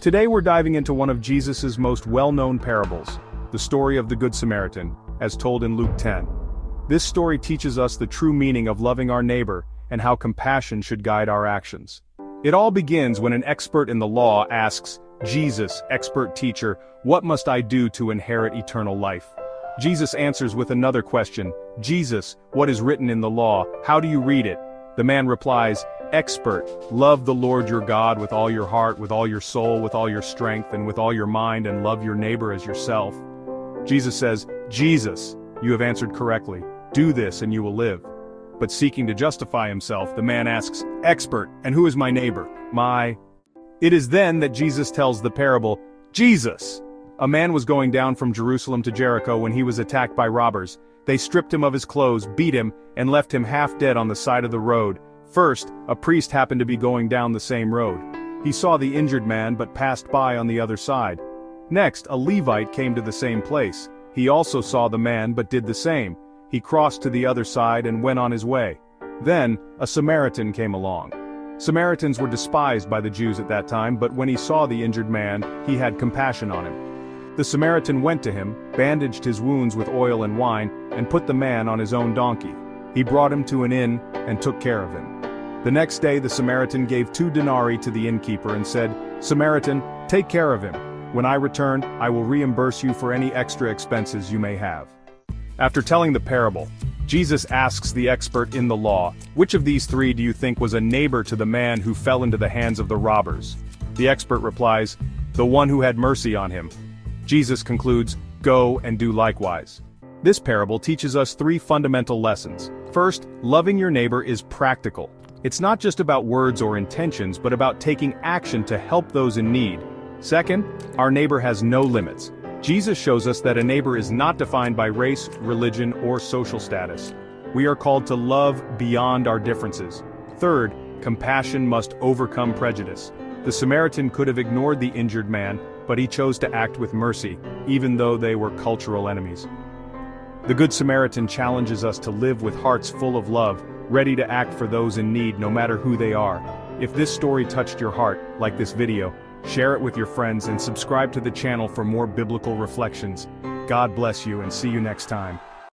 Today we're diving into one of Jesus' most well-known parables, the story of the Good Samaritan, as told in Luke 10. This story teaches us the true meaning of loving our neighbor and how compassion should guide our actions. It all begins when an expert in the law asks, Jesus, expert teacher, what must I do to inherit eternal life? Jesus answers with another question, Jesus, what is written in the law, how do you read it? The man replies, Expert, love the Lord your God with all your heart, with all your soul, with all your strength, and with all your mind, and love your neighbor as yourself. Jesus says, Jesus, you have answered correctly. Do this and you will live. But seeking to justify himself, the man asks, Expert, and who is my neighbor? It is then that Jesus tells the parable, Jesus! A man was going down from Jerusalem to Jericho when he was attacked by robbers. They stripped him of his clothes, beat him, and left him half dead on the side of the road. First, a priest happened to be going down the same road. He saw the injured man but passed by on the other side. Next, a Levite came to the same place. He also saw the man but did the same. He crossed to the other side and went on his way. Then, a Samaritan came along. Samaritans were despised by the Jews at that time, but when he saw the injured man, he had compassion on him. The Samaritan went to him, bandaged his wounds with oil and wine, and put the man on his own donkey. He brought him to an inn and took care of him. The next day the Samaritan gave 2 denarii to the innkeeper and said, Samaritan, take care of him. When I return, I will reimburse you for any extra expenses you may have. After telling the parable, Jesus asks the expert in the law, which of these 3 do you think was a neighbor to the man who fell into the hands of the robbers? The expert replies, the one who had mercy on him. Jesus concludes, go and do likewise. This parable teaches us 3 fundamental lessons. First, loving your neighbor is practical. It's not just about words or intentions, but about taking action to help those in need. Second, our neighbor has no limits. Jesus shows us that a neighbor is not defined by race, religion, or social status. We are called to love beyond our differences. Third, compassion must overcome prejudice. The Samaritan could have ignored the injured man, but he chose to act with mercy, even though they were cultural enemies. The Good Samaritan challenges us to live with hearts full of love, ready to act for those in need no matter who they are. If this story touched your heart, like this video, share it with your friends and subscribe to the channel for more biblical reflections. God bless you and see you next time.